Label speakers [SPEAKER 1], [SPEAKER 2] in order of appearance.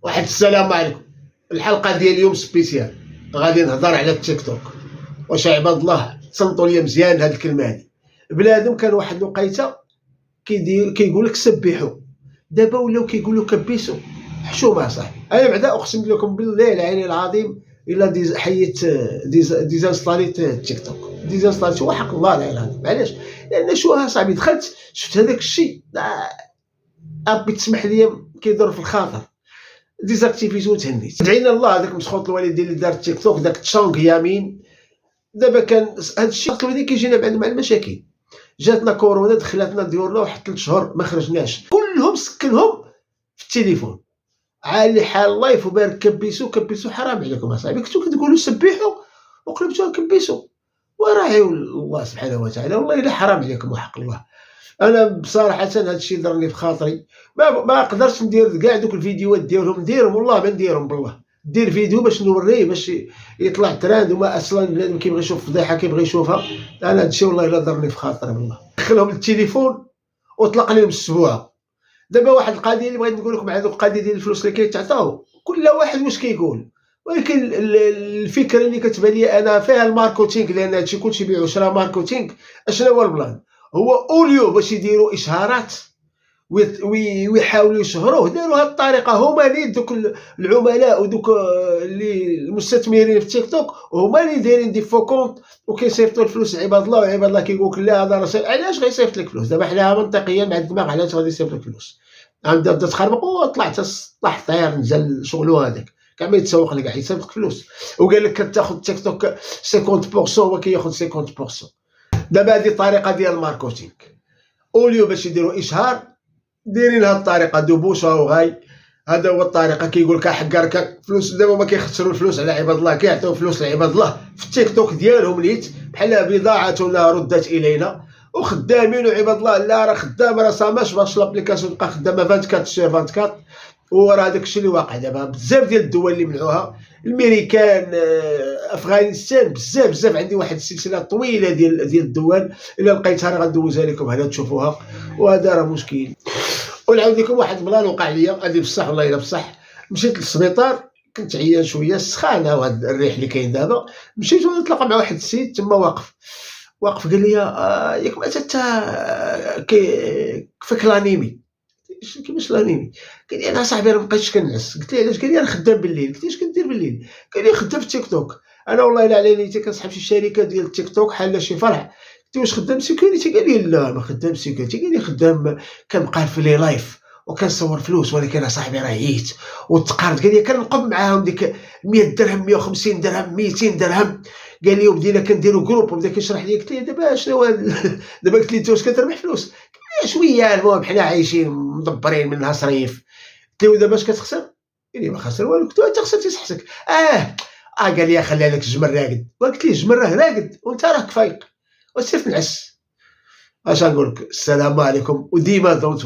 [SPEAKER 1] واحد السلام عليكم. الحلقه ديال اليوم سبيسيال، غادي نهضر على التيك توك. واش عباد الله تصنتوا لي مزيان هاد الكلمه هادي. بنادم كان واحد الوقيته كيقول لك سبحوا، دابا ولاو كيقولوا كبسوا. حشومه صاحبي، انا بعدا اقسم لكم بالله العلي العظيم الا حيت ديزانستاليت التيك توك، ديزانستاليت وحق الله العلي العظيم. علاش؟ لان شو صاحبي دخلت شفت هذاك الشيء ابي تسمح لي كيضر في الخاطر، ديزاكتيفيتو وتهنيت. دعينا الله هذاك مسخوط الوالدين اللي دار التيك توك، داك تشونغ يامين. دابا كان هذا الشيء اللي كيجينا بعد مع المشاكل. جاتنا كورونا دخلتنا ديورنا واحد 3 شهور ما خرجناش، كلهم سكنهم في التليفون. عالي حال لايف وبارك كبسوا حرام عليكم اصاحبي. كنتو كتقولوا سبحوا وقلبتوها كبسوا. وراعي الله سبحانه وتعالى، والله الا حرام عليكم وحق الله. انا بصراحه هذا الشيء ضرني في خاطري، ما قدرتش ندير كاع دوك الفيديوهات ديالهم. نديرهم والله ما نديرهم بالله. دير فيديو باش نوريه، باش يطلع تراند، وما اصلا بنادم كيبغي يشوف فضيحه كيبغي يشوفها. انا هذا الشيء والله الا ضرني في خاطري بالله. دخلهم للتليفون وطلق لهم السبوعه. دابا واحد القضيه اللي بغيت نقول لكم على القضيه ديال الفلوس اللي كيتعطاو، كل واحد واش كيقول، ولكن الفكره اللي كتبان لي انا فيها الماركتينغ، لان هادشي كلشي بيع وشرا ماركتينغ. اشنو هو البلان؟ هو اوليو باش يديروا اشهارات ويحاولوا يشهروه، داروا هذه الطريقه. هما اللي دوك العملاء ودوك اللي المستثمرين في تيك توك هما اللي دايرين دي فوكونت وكيصيفطوا الفلوس لعباد الله، وعباد الله كيقول لك لا هذا راه علاش غيصيفط لك فلوس؟ دابا حنا منطقيا مع الدماغ علاش غادي يصيفط لك فلوس؟ بدا تخربق وطلعت طاح طير نزل شغلو هذاك كاع ما يتسوق لك، كاع يصيفط لك فلوس. وقال لك كتاخذ تيك توك 50% هو كياخذ 50%. دابا هذه الطريقه ديال الماركتينغ. اوليو باش يديروا اشهار دايرين هذه الطريقه دوبوشه وغاي. هذا هو الطريقه. كيقول لك حكر فلوس. دابا ما كيخسروا الفلوس على عباد الله، كيعطيو فلوس لعباد الله في التيك توك ديالهم نيت بحال بضاعتنا ردت الينا. وخدامين وعباد الله لا راه خدام، راه ساماش باش لابليكاسيون تبقى خدامه 24 سور 24. وراه داك الشيء اللي واقع دابا. بزاف ديال الدول اللي منعوها، الميريكان، افغانستان، بزاف. عندي واحد السلسله طويله ديال الدول، الا لقيتها راه غندوزها لكم هنا تشوفوها. وهذا راه مشكل. ونعاود لكم واحد البلان وقع ليا هذه بصح والله الا بصح. مشيت للسبيطار، كنت عيان شويه، السخانه وهذا الريح اللي كاين دابا. مشيت ونتلاقى مع واحد السيد تما واقف قال لي ياك مات انت كيفك لانيمي؟ كيفاش لانيمي؟ قال لي انا صاحبي راه مابقيتش كنعس. قلت له علاش؟ قال لي انا خدام بالليل. قلت له اش كدير بالليل؟ قال لي خدام في التيك توك. انا والله الا على نيتي كنصحاب شي شركه ديال التيك توك حاله شي فرع. قلت له واش خدام سيكوريتي؟ قال لي لا ما خدام سيكوريتي. قال لي خدام كنبقى في لي لايف وكنصور فلوس، ولكن انا صاحبي راه عييت وتقارد. قال لي كنقب معاهم ديك 100 درهم 150 درهم 200 درهم. قال لي وبدينا كنديروا جروب وبدا كيشرح لي. قلت لي دابا شنو دابا قلت لي انت واش كتربح فلوس؟ قال لي شويه، المهم حنا عايشين مدبرين منها صريف. قلت له دابا اش كتخسر؟ قال لي ما خسر والو. قلت له انت خسرتي صحتك. قال لي خلي لك الجمل راقد. قلت ليه الجمل راه راقد وانت راك فايق وسير تنعس. اش نقول لك؟ السلام عليكم. وديما دونت